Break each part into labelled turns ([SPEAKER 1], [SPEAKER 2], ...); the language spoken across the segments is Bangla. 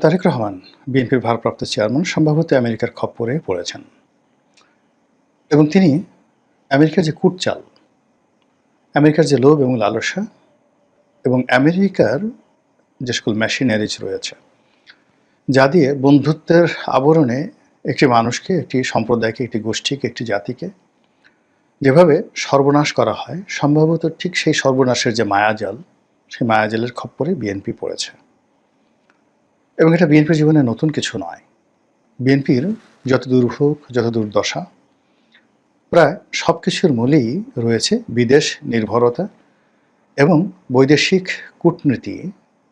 [SPEAKER 1] তারেক রহমান বিএনপির ভারপ্রাপ্ত চেয়ারম্যান সম্ভবত আমেরিকার খপ্পরে পড়েছেন এবং তিনি আমেরিকার যে কূটচাল, আমেরিকার যে লোভ এবং লালসা এবং আমেরিকার যে সকল মেশিনারিজ রয়েছে, যা দিয়ে বন্ধুত্বের আবরণে একটি মানুষকে, একটি সম্প্রদায়কে, একটি গোষ্ঠীকে, একটি জাতিকে যেভাবে সর্বনাশ করা হয়, সম্ভবত ঠিক সেই সর্বনাশের যে মায়াজাল, সেই মায়াজালের খপ্পরে বিএনপি পড়েছে। এবং এটা বিএনপির জীবনে নতুন কিছু নয়। বিএনপির যত দুর্ভোগ, যত দুর্দশা, প্রায় সব কিছুর মূলেই রয়েছে বিদেশ নির্ভরতা এবং বৈদেশিক কূটনীতি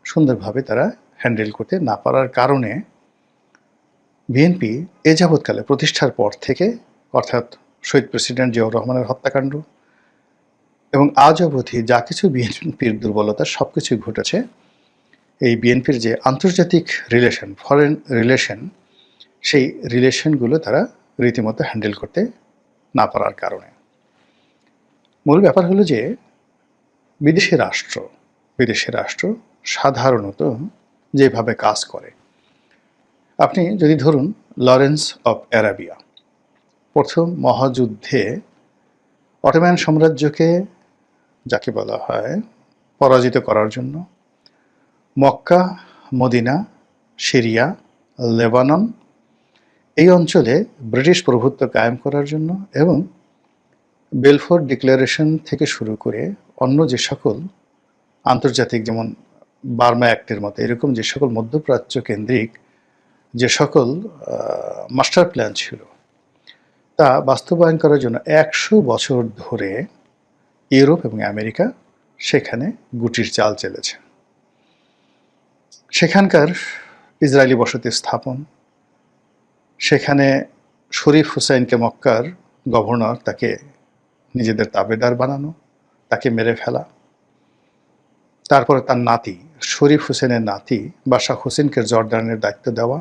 [SPEAKER 1] সুন্দরভাবে তারা হ্যান্ডেল করতে না পারার কারণে বিএনপি এ যাবৎকালে প্রতিষ্ঠার পর থেকে, অর্থাৎ শহীদ প্রেসিডেন্ট জিয়াউর রহমানের হত্যাকাণ্ড এবং আজ অবধি যা কিছু বিএনপির দুর্বলতা সব কিছুই ঘটেছে এই বিএনপির যে আন্তর্জাতিক রিলেশন, ফরেন রিলেশন, সেই রিলেশনগুলো তারা রীতিমতো হ্যান্ডেল করতে না পারার কারণে। মূল ব্যাপার হলো যে বিদেশি রাষ্ট্র সাধারণত যেভাবে কাজ করে, আপনি যদি ধরুন লরেন্স অফ অ্যারাবিয়া প্রথম মহাযুদ্ধে অটোম্যান সাম্রাজ্যকে, যাকে বলা হয়, পরাজিত করার জন্য মক্কা, মদিনা, সিরিয়া, লেবানন এই অঞ্চলে ব্রিটিশ প্রভুত্ব কায়েম করার জন্য এবং বেলফোর ডিক্লারেশন থেকে শুরু করে অন্য যে সকল আন্তর্জাতিক, যেমন বার্মা অ্যাক্টের মতো এরকম যে সকল মধ্যপ্রাচ্য কেন্দ্রিক যে সকল মাস্টার প্ল্যান ছিল, তা বাস্তবায়ন করার জন্য 100 বছর ধরে ইউরোপ এবং আমেরিকা সেখানে গুটির চাল চেলেছে। সেখানকার ইসরায়েলি বসতি স্থাপন, সেখানে শরীফ হুসাইনকে মক্কার গভর্নর, তাকে নিজেদের তাবেদার বানানো, তাকে মেরে ফেলা, তারপরে তার নাতি শরীফ হুসেনের নাতি বাশা হোসেনকে জর্ডানের দায়িত্ব দেওয়া,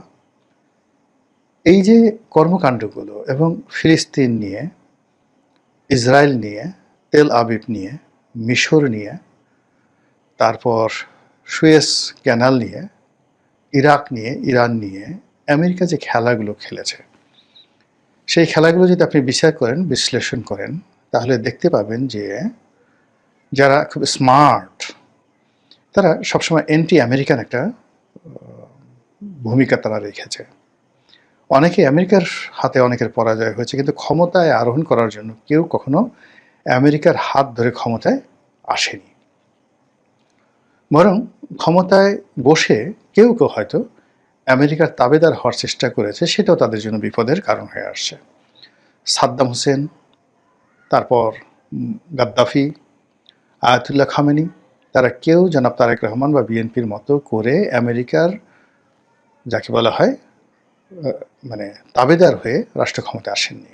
[SPEAKER 1] এই যে কর্মকাণ্ডগুলো, এবং ফিলিস্তিন নিয়ে, ইসরায়েল নিয়ে, তেল আবিব নিয়ে, মিশর নিয়ে, তারপর সুয়েজ ক্যানাল নিয়ে, ইরাক নিয়ে, ইরান নিয়ে আমেরিকা যে খেলাগুলো খেলেছে, সেই খেলাগুলো যদি আপনি বিচার করেন, বিশ্লেষণ করেন, তাহলে দেখতে পাবেন যে যারা খুব স্মার্ট তারা সবসময় অ্যান্টি আমেরিকান একটা ভূমিকা তারা রেখেছে। অনেকে আমেরিকার হাতে অনেকের পরাজয় হয়েছে, কিন্তু ক্ষমতায় আরোহণ করার জন্য কেউ কখনো আমেরিকার হাত ধরে ক্ষমতায় আসেনি। বরং ক্ষমতায় বসে কেউ কেউ হয়তো আমেরিকার তাবেদার হওয়ার চেষ্টা করেছে, সেটাও তাদের জন্য বিপদের কারণ হয়ে আসছে। সাদ্দাম হোসেন, তারপর গাদ্দাফি, আয়াতুল্লাহ খামেনি, তারা কেউ জনাব তারেক রহমান বা বিএনপির মতো করে আমেরিকার, যাকে বলা হয়, মানে তাবেদার হয়ে রাষ্ট্র ক্ষমতায় আসেননি।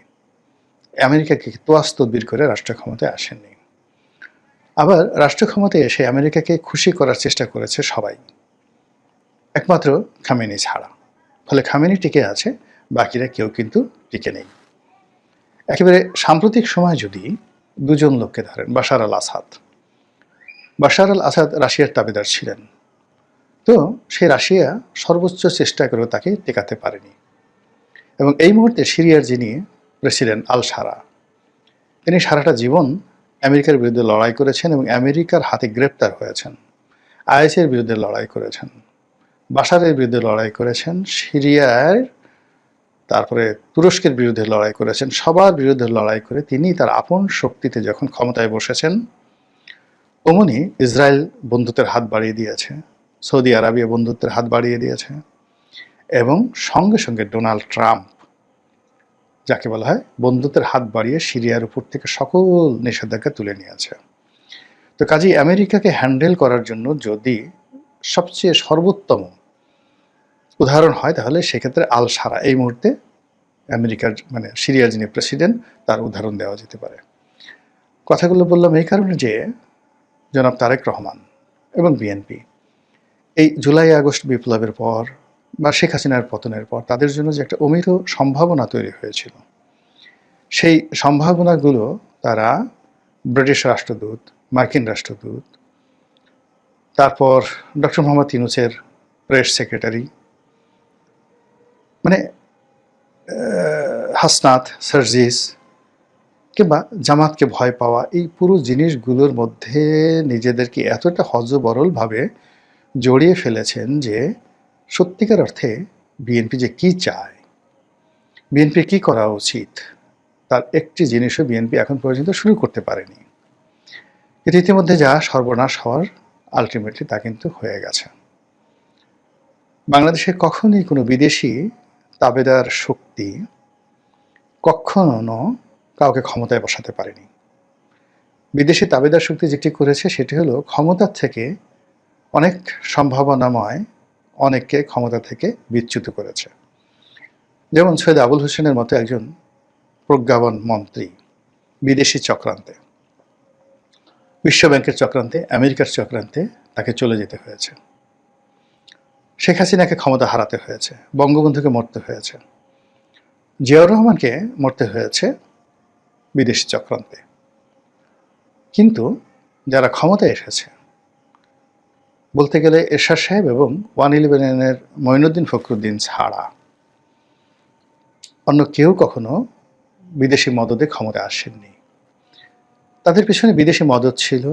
[SPEAKER 1] আমেরিকাকে তোয়াজ তদবির করে রাষ্ট্র ক্ষমতায় আসেননি। আবার রাষ্ট্র ক্ষমতায় এসে আমেরিকাকে খুশি করার চেষ্টা করেছে সবাই, একমাত্র খামেনি ছাড়া। ফলে খামেনি টিকে আছে, বাকিরা কেউ কিন্তু টিকে নেই। একেবারে সাম্প্রতিক সময় যদি দুজন লোককে ধরেন, বাশার আল আসাদ রাশিয়ার তাবেদার ছিলেন, তো সেই রাশিয়া সর্বোচ্চ চেষ্টা করেও তাকে টেকাতে পারেনি। এবং এই মুহূর্তে সিরিয়ার যিনি প্রেসিডেন্ট আল সারা, তিনি সারাটা জীবন আমেরিকার বিরুদ্ধে লড়াই করেছেন এবং আমেরিকার হাতে গ্রেপ্তার হয়েছেন, আইএসের বিরুদ্ধে লড়াই করেছেন, বাশারের বিরুদ্ধে লড়াই করেছেন, সিরিয়ার, তারপরে তুরস্কের বিরুদ্ধে লড়াই করেছেন, সবার বিরুদ্ধে লড়াই করে তিনি তার আপন শক্তিতে যখন ক্ষমতায় বসেছেন, অমনি ইসরায়েল বন্ধুত্বের হাত বাড়িয়ে দিয়েছে, সৌদি আরবিয়া বন্ধুত্বের হাত বাড়িয়ে দিয়েছে, এবং সঙ্গে সঙ্গে ডোনাল্ড ট্রাম্প, যাকে বলা হয়, বন্ধুত্বের হাত বাড়িয়ে সিরিয়ার উপর থেকে সকল নিষেধাজ্ঞা তুলে নিয়েছে। তো কাজেই আমেরিকাকে হ্যান্ডেল করার জন্য যদি সবচেয়ে সর্বোত্তম উদাহরণ হয়, তাহলে সেক্ষেত্রে আল সারা এই মুহূর্তে আমেরিকার, মানে সিরিয়ার যিনি প্রেসিডেন্ট, তার উদাহরণ দেওয়া যেতে পারে। কথাগুলো বললাম এই কারণে যে জনাব তারেক রহমান এবং বিএনপি এই জুলাই আগস্ট বিপ্লবের পর বা শেখ হাসিনার পতনের পর তাদের জন্য যে একটা অমিত সম্ভাবনা তৈরি হয়েছিল, সেই সম্ভাবনাগুলো তারা ব্রিটিশ রাষ্ট্রদূত, মার্কিন রাষ্ট্রদূত, তারপর ডক্টর মোহাম্মদ ইউনূসের প্রেস সেক্রেটারি, মানে হাসনাত, সার্জিস কিংবা জামাতকে ভয় পাওয়া, এই পুরো জিনিসগুলোর মধ্যে নিজেদেরকে এতটা হযবরলভাবে জড়িয়ে ফেলেছেন যে সত্যিকার অর্থে বিএনপি যে কী চায়, বিএনপির কী করা উচিত, তার একটি জিনিসও বিএনপি এখন পর্যন্ত শুরু করতে পারেনি। কিন্তু ইতিমধ্যে যা সর্বনাশ হওয়ার আলটিমেটলি তা কিন্তু হয়ে গেছে। বাংলাদেশে কখনোই কোনো বিদেশি তাবেদার শক্তি কখনো কাউকে ক্ষমতায় বসাতে পারেনি। বিদেশি তাবেদার শক্তি যেটি করেছে সেটি হলো ক্ষমতার থেকে অনেক সম্ভাবনাময় অনেককে ক্ষমতা থেকে বিচ্যুত করেছে। যেমন সৈয়দ আবুল হোসেনের মতো একজন প্রজ্ঞাবান মন্ত্রী বিদেশি চক্রান্তে, বিশ্বব্যাংকের চক্রান্তে, আমেরিকার চক্রান্তে তাকে চলে যেতে হয়েছে। শেখ হাসিনাকে ক্ষমতা হারাতে হয়েছে, বঙ্গবন্ধুকে মরতে হয়েছে, জিয়াউর রহমানকে মরতে হয়েছে বিদেশি চক্রান্তে। কিন্তু যারা ক্ষমতায় এসেছে, বলতে গেলে এরশাদ সাহেব এবং 111-এর মঈনুদ্দিন ফখরুদ্দিন ছাড়া অন্য কেউ কখনো বিদেশি মদদে ক্ষমতায় আসেননি। তাদের পিছনে বিদেশি মদদ ছিল।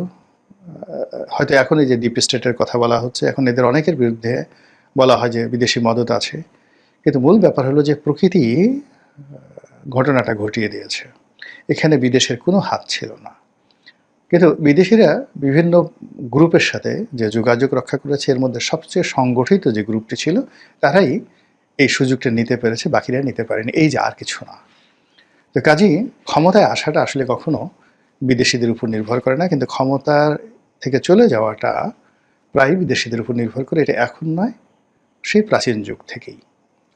[SPEAKER 1] হয়তো এখন এই যে ডিপ স্টেটের কথা বলা হচ্ছে, এখন এদের অনেকের বিরুদ্ধে বলা হয় যে বিদেশি মদদ আছে, কিন্তু মূল ব্যাপার হলো যে প্রকৃতি ঘটনাটা ঘটিয়ে দিয়েছে। এখানে বিদেশের কোনো হাত ছিল না। কিন্তু বিদেশিরা বিভিন্ন গ্রুপের সাথে যে যোগাযোগ রক্ষা করেছে, এর মধ্যে সবচেয়ে সংগঠিত যে গ্রুপটি ছিল তারাই এই সুযোগটা নিতে পেরেছে, বাকিরা নিতে পারেনি, এই যে, আর কিছু না। তো কাজেই ক্ষমতায় আসাটা আসলে কখনো বিদেশিদের উপর নির্ভর করে না, কিন্তু ক্ষমতার থেকে চলে যাওয়াটা প্রায় বিদেশিদের উপর নির্ভর করে। এটা এখন নয়, সেই প্রাচীন যুগ থেকেই।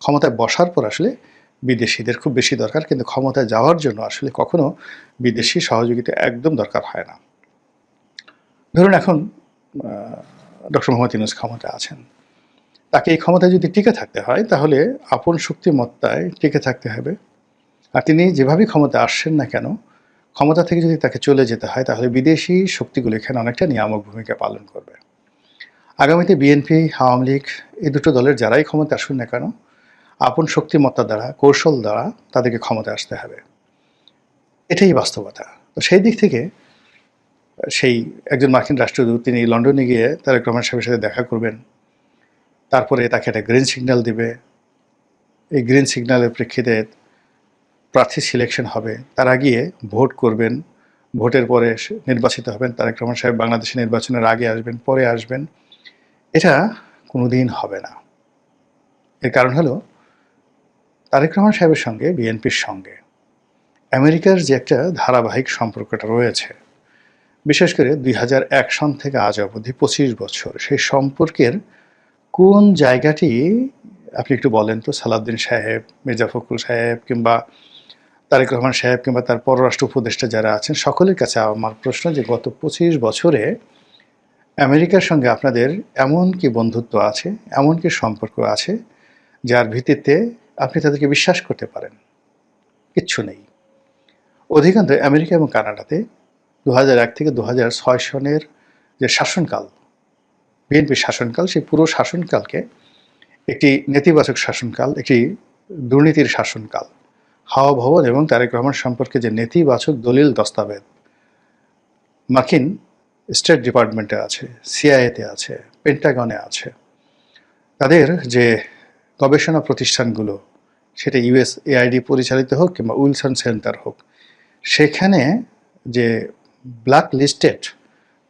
[SPEAKER 1] ক্ষমতায় বসার পর আসলে বিদেশিদের খুব বেশি দরকার, কিন্তু ক্ষমতায় যাওয়ার জন্য আসলে কখনো বিদেশি সহযোগিতা একদম দরকার হয় না। ধরুন এখন ডক্টর মোহাম্মদ ইউনূস ক্ষমতায় আছেন, তাকে এই ক্ষমতায় যদি টিকে থাকতে হয় তাহলে আপন শক্তিমত্তায় টিকে থাকতে হবে। আর তিনি যেভাবেই ক্ষমতায় আসছেন না কেন, ক্ষমতা থেকে যদি তাকে চলে যেতে হয় তাহলে বিদেশি শক্তিগুলো এখানে অনেকটা নিয়ামক ভূমিকা পালন করবে। আগামীতে বিএনপি, আওয়ামী লীগ, এই দুটো দলের যারাই ক্ষমতা আসুন না কেন, আপন শক্তিমত্তা দ্বারা, কৌশল দ্বারা তাদেরকে ক্ষমতায় আসতে হবে। এটাই বাস্তবতা। তো সেই দিক থেকে সেই একজন মার্কিন রাষ্ট্রদূত তিনি লন্ডনে গিয়ে তারেক রহমান সাহেবের সাথে দেখা করবেন, তারপরে তাকে একটা গ্রিন সিগন্যাল দিবে। এই গ্রিন সিগন্যালের প্রেক্ষিতে প্রার্থী সিলেকশন হবে, তারা গিয়ে ভোট করবেন, ভোটের পরে নির্বাচিত হবেন। তারেক রহমান সাহেব বাংলাদেশে নির্বাচনের আগে আসবেন, পরে আসবেন, এটা কোনোদিন হবে না। এর কারণ হলো তারেক রহমান সাহেবের সঙ্গে বিএনপির সঙ্গে আমেরিকার যে একটা ধারাবাহিক সম্পর্কটা রয়েছে, বিশেষ করে 2001 সন থেকে আজ অবধি 25 বছর, সেই সম্পর্কের কোন জায়গাটি আপনি একটু বলেন তো সালাউদ্দিন সাহেব, মির্জা ফখরুল সাহেব কিংবা তারেক রহমান সাহেব কিংবা তার পররাষ্ট্র উপদেষ্টা যারা আছেন সকলের কাছে আমার প্রশ্ন যে গত 25 বছরে আমেরিকার সঙ্গে আপনাদের এমন কি বন্ধুত্ব আছে, এমন কি সম্পর্ক আছে যার ভিত্তিতে আপনি তাদেরকে বিশ্বাস করতে পারেন? কিচ্ছু নেই। অধিকাংশ আমেরিকা এবং কানাডাতে 2001 থেকে 2006 সনের যে শাসনকাল, বিএনপির শাসনকাল, সেই পুরো শাসনকালকে একটি নেতিবাচক শাসনকাল, একটি দুর্নীতির শাসনকাল। হাওয়া ভবন এবং তারেক রহমান সম্পর্কে যে নেতিবাচক দলিল দস্তাবেজ মার্কিন স্টেট ডিপার্টমেন্টে আছে, সিআইএতে আছে, পেন্টাগনে আছে, তাদের যে গবেষণা প্রতিষ্ঠানগুলো, সেটা ইউএসএআইডি পরিচালিত হোক কিংবা উইলসন সেন্টার হোক, সেখানে যে ব্ল্যাক লিস্টেড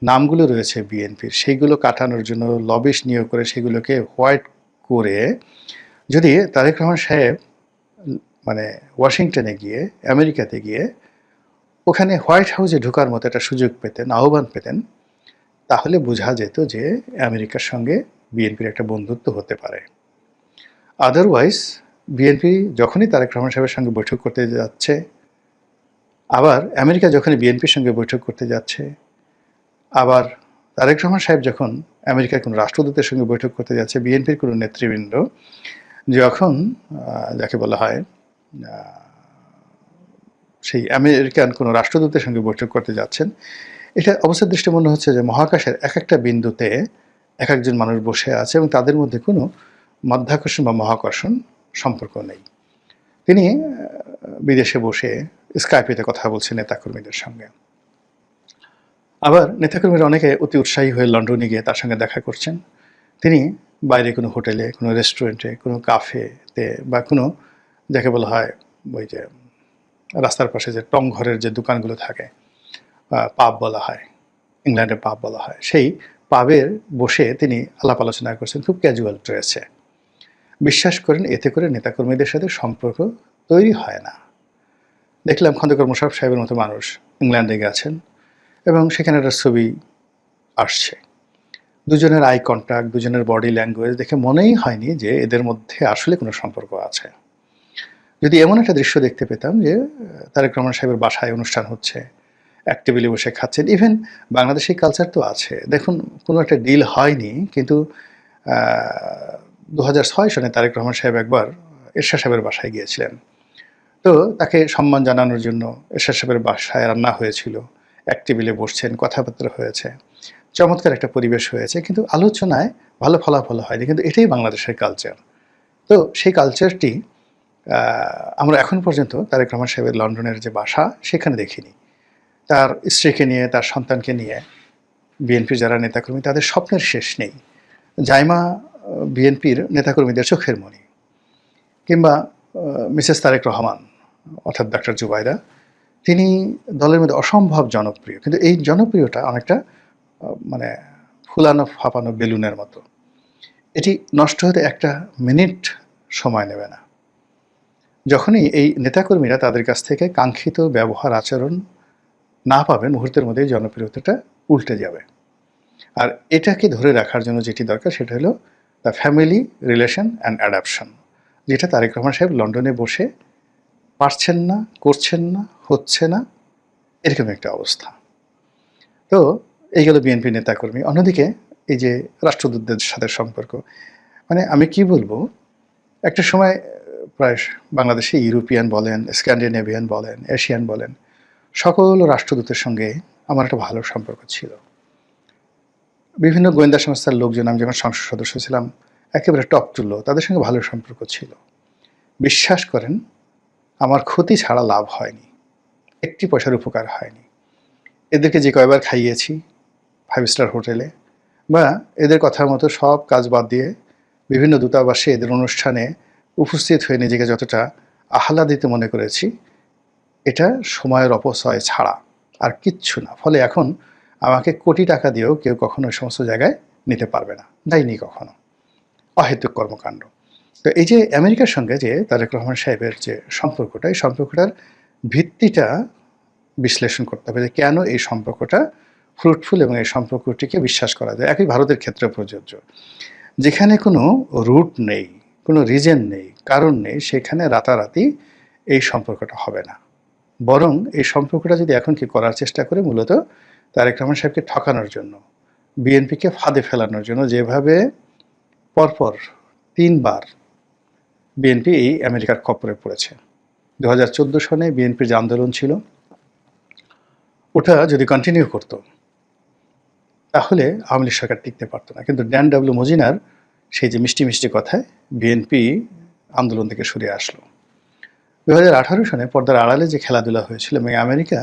[SPEAKER 1] নামগুলো রয়েছে বিএনপির, সেইগুলো কাটানোর জন্য লবিস্ট নিয়োগ করে সেগুলোকে হোয়াইট করে যদি তারেক রহমান সাহেব মানে ওয়াশিংটনে গিয়ে, আমেরিকাতে গিয়ে ওখানে হোয়াইট হাউসে ঢোকার মতো একটা সুযোগ পেতেন, আহ্বান পেতেন, তাহলে বোঝা যেত যে আমেরিকার সঙ্গে বিএনপির একটা বন্ধুত্ব হতে পারে। আদারওয়াইজ বিএনপি যখনই তারেক রহমান সাহেবের সঙ্গে বৈঠক করতে যাচ্ছে, আবার আমেরিকা যখনই বিএনপির সঙ্গে বৈঠক করতে যাচ্ছে, আবার তারেক রহমান সাহেব যখন আমেরিকার কোনো রাষ্ট্রদূতের সঙ্গে বৈঠক করতে যাচ্ছে, বিএনপির কোনো নেতৃবৃন্দ যখন যাকে বলা হয় সেই আমেরিকান কোনো রাষ্ট্রদূতের সঙ্গে বৈঠক করতে যাচ্ছেন, এটা অবস্থার দৃষ্টি মনে হচ্ছে যে মহাকাশের এক একটা বিন্দুতে এক একজন মানুষ বসে আছে এবং তাদের মধ্যে কোনো মাধ্যাকর্ষণ বা মহাকর্ষণ সম্পর্ক নেই। তিনি বিদেশে বসে স্কাইপেতে কথা বলছেন নেতাকর্মীদের সঙ্গে। আবার নেতাকর্মীরা অনেকে অতি উৎসাহী হয়ে লন্ডনে গিয়ে তার সঙ্গে দেখা করছেন। তিনি বাইরে কোনো হোটেলে, কোনো রেস্টুরেন্টে, কোনো কাফেতে বা কোনো যাকে বলা হয় ওই যে রাস্তার পাশে যে টং ঘরের যে দোকানগুলো থাকে, পাব বলা হয়, ইংল্যান্ডে পাব বলা হয়, সেই পাবের বসে তিনি আলাপ আলোচনা করছেন খুব ক্যাজুয়াল ড্রেসে। বিশ্বাস করেন এতে করে নেতাকর্মীদের সাথে সম্পর্ক তৈরি হয় না। দেখলাম খন্দকার মোশাররফ সাহেবের মতো মানুষ ইংল্যান্ডে গেছেন এবং সেখানে একটা ছবি আসছে। দুজনের আই কন্ট্যাক্ট, দুজনের বডি ল্যাঙ্গুয়েজ দেখে মনেই হয়নি যে এদের মধ্যে আসলে কোনো সম্পর্ক আছে। যদি এমন একটা দৃশ্য দেখতে পেতাম যে তারেক রহমান সাহেবের বাসায় অনুষ্ঠান হচ্ছে, এক টেবিলে বসে খাচ্ছেন, ইভেন বাংলাদেশি কালচার তো আছে। দেখুন কোনো একটা ডিল হয়নি, কিন্তু 2006 সনে তারেক রহমান সাহেব একবার এরশাদ সাহেবের বাসায় গিয়েছিলেন। তো তাকে সম্মান জানানোর জন্য এরশাদ সাহেবের বাসায় রান্না হয়েছিল, এক টেবিলে বসছেন, কথাবার্তা হয়েছে, চমৎকার একটা পরিবেশ হয়েছে, কিন্তু আলোচনায় ভালো ফলাফল হয়নি। কিন্তু এটাই বাংলাদেশের কালচার। তো সেই কালচারটি আমরা এখন পর্যন্ত তারেক রহমান সাহেবের লন্ডনের যে বাসা সেখানে দেখিনি। তার স্ত্রীকে নিয়ে, তার সন্তানকে নিয়ে বিএনপির যারা নেতাকর্মী তাদের স্বপ্নের শেষ নেই। জাইমা বিএনপির নেতাকর্মীদের চোখের মণি, কিংবা মিসেস তারেক রহমান অর্থাৎ ডক্টর জুবাইদা, তিনি দলের মধ্যে অসম্ভব জনপ্রিয়, কিন্তু এই জনপ্রিয়তা অনেকটা মানে ফুলানো ফাঁপানো বেলুনের মতো। এটি নষ্ট হতে একটা মিনিট সময় নেবে না। যখনই এই নেতাকর্মীরা তাদের কাছ থেকে কাঙ্ক্ষিত ব্যবহার আচরণ না পাবেন, মুহূর্তের মধ্যেই জনপ্রিয়তাটা উল্টে যাবে। আর এটাকে ধরে রাখার জন্য যেটি দরকার সেটা হলো the family relation and adoption, যেটা তারেক রহমান সাহেব লন্ডনে বসে পারছেন না, করছেন না, হচ্ছে না, এরকম একটা অবস্থা। তো এই গেল বিএনপি নেতাকর্মী। অন্যদিকে এই যে রাষ্ট্রদূতদের সাথে সম্পর্ক, মানে আমি কি বলবো, একটা সময় প্রায় বাংলাদেশে ইউরোপিয়ান বলেন, স্ক্যান্ডিনেভিয়ান বলেন, এশিয়ান বলেন, সকল রাষ্ট্রদূতের সঙ্গে আমার একটা ভালো সম্পর্ক ছিল। বিভিন্ন গোয়েন্দা সংস্থার লোকজন, আমি যখন সংসদ সদস্য ছিলাম, একেবারে টপ টু লো, তাদের সঙ্গে ভালো সম্পর্ক ছিল। বিশ্বাস করেন আমার ক্ষতি ছাড়া লাভ হয়নি, একটি পয়সার উপকার হয়নি। এদেরকে যে কয়বার খাইয়েছি 5 স্টার হোটেলে, বা এদের কথার মতো সব কাজ বাদ দিয়ে বিভিন্ন দূতাবাসে এদের অনুষ্ঠানে উপস্থিত হয়ে নিজেকে যতটা আহ্লাদিত মনে করেছি, এটা সময়ের অপচয় ছাড়া আর কিচ্ছু না। ফলে এখন আমাকে কোটি টাকা দিয়েও কেউ কখনো ওই সমস্ত জায়গায় নিতে পারবে না, দেয়নি কখনো। অহেতুক কর্মকাণ্ড। তো এই যে আমেরিকার সঙ্গে যে তারেক রহমান সাহেবের যে সম্পর্কটা, এই সম্পর্কটার ভিত্তিটা বিশ্লেষণ করতে হবে যে কেন এই সম্পর্কটা ফ্রুটফুল এবং এই সম্পর্কটিকে বিশ্বাস করা যায়। একই ভারতের ক্ষেত্রে প্রযোজ্য। যেখানে কোনো রুট নেই, কোনো রিজন নেই, কারণ নেই, সেখানে রাতারাতি এই সম্পর্কটা হবে না। বরং এই সম্পর্কটা যদি এখন কি করার চেষ্টা করে, মূলত তারেক রহমান সাহেবকে ঠকানোর জন্য, বিএনপিকে ফাঁদে ফেলানোর জন্য, যেভাবে পরপর 3 বার বিএনপি এই আমেরিকার খপ্পরে পড়েছে। 2014 সনে বিএনপির যে আন্দোলন ছিল, ওটা যদি কন্টিনিউ করতো তাহলে আওয়ামী লীগ সরকার টিকতে পারতো না। কিন্তু ড্যান ডাব্লিউ মজিনার সেই যে মিষ্টি মিষ্টি কথায় বিএনপি আন্দোলন থেকে সরে আসলো। 2018 সনে পর্দার আড়ালে যে খেলাধুলা হয়েছিল এবং আমেরিকা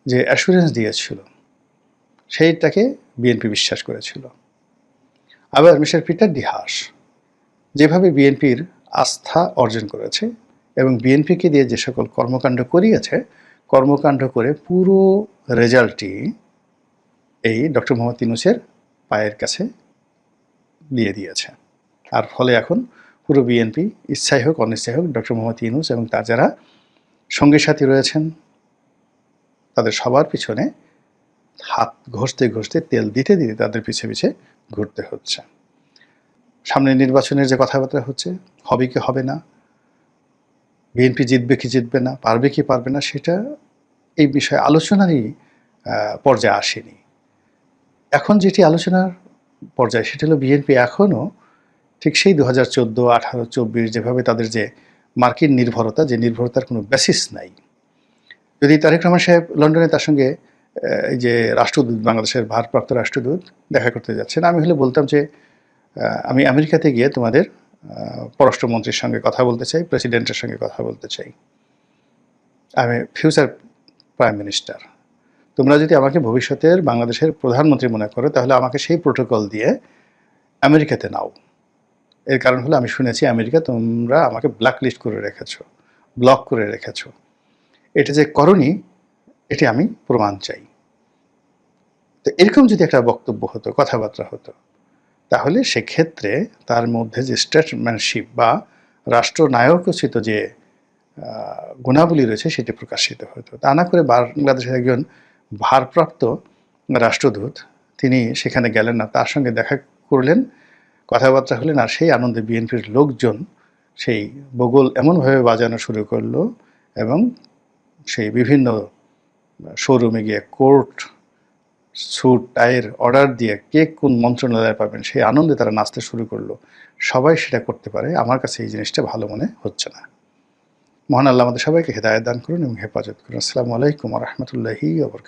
[SPEAKER 1] যে অ্যাসুরেন্স দিয়েছিল, সেইটাকে বিএনপি বিশ্বাস করেছিল। আবার মিস্টার পিটার ডি হাস যেভাবে বিএনপির আস্থা অর্জন করেছে এবং বিএনপিকে দিয়ে যে সকল কর্মকাণ্ড করিয়েছে, কর্মকাণ্ড করে পুরো রেজাল্টটি এই ডক্টর মোহাম্মদ ইউনূসের পায়ের কাছে দিয়ে দিয়েছে। আর ফলে এখন পুরো বিএনপি, ইচ্ছাই হোক অনিচ্ছাই হোক, ডক্টর মোহাম্মদ ইউনূস এবং তার যারা সঙ্গী সাথী রয়েছেন, তাদের সবার পিছনে হাত ঘষতে ঘষতে, তেল দিতে দিতে তাদের পিছে পিছে ঘুরতে হচ্ছে। সামনে নির্বাচনের যে কথাবার্তা হচ্ছে, হবে কি হবে না, বিএনপি জিতবে কি জিতবে না, পারবে কি পারবে না, সেটা এই বিষয়ে আলোচনারই পর্যায়ে আসেনি। এখন যেটি আলোচনার পর্যায়ে সেটা হলো বিএনপি এখনও ঠিক সেই 2014, 18, 24 যেভাবে তাদের যে মার্কিন নির্ভরতা, যে নির্ভরতার কোনো বেসিস নাই। যদি তারেক রহমান সাহেব লন্ডনে তার সঙ্গে এই যে রাষ্ট্রদূত, বাংলাদেশের ভারপ্রাপ্ত রাষ্ট্রদূত দেখা করতে যাচ্ছেন, আমি হলে বলতাম যে আমি আমেরিকাতে গিয়ে তোমাদের পররাষ্ট্রমন্ত্রীর সঙ্গে কথা বলতে চাই, প্রেসিডেন্টের সঙ্গে কথা বলতে চাই। আমি ফিউচার প্রাইম মিনিস্টার। তোমরা যদি আমাকে ভবিষ্যতের বাংলাদেশের প্রধানমন্ত্রী মনে করো, তাহলে আমাকে সেই প্রোটোকল দিয়ে আমেরিকাতে নাও। এর কারণ হলো আমি শুনেছি আমেরিকা তোমরা আমাকে ব্ল্যাকলিস্ট করে রেখেছো, ব্লক করে রেখেছো। এটা যে করনি, এটি আমি প্রমাণ চাই। তো এরকম যদি একটা বক্তব্য হতো, কথাবার্তা হতো, তাহলে সেক্ষেত্রে তার মধ্যে যে স্টেটসম্যানশিপ বা রাষ্ট্রনায়কোচিত যে গুণাবলী রয়েছে সেটি প্রকাশিত হতো। তা না করে বাংলাদেশের একজন ভারপ্রাপ্ত রাষ্ট্রদূত তিনি সেখানে গেলেন না, তার সঙ্গে দেখা করলেন, কথাবার্তা হলেন, আর সেই আনন্দে বিএনপির লোকজন সেই বগল এমনভাবে বাজানো শুরু করলো এবং সেই বিভিন্ন শোরুমে গিয়ে কোর্ট স্যুট টাইয়ের অর্ডার দিয়ে কে কোন মন্ত্রণালয়ে পাবেন সেই আনন্দে তারা নাচতে শুরু করলো। সবাই সেটা করতে পারে, আমার কাছে এই জিনিসটা ভালো মনে হচ্ছে না। মহান আল্লাহ আমাদের সবাইকে হেদায়েত দান করুন এবং হেফাজত করুন। আসসালামু আলাইকুম ওয়া রাহমাতুল্লাহি ওয়া বারাকাতুহু।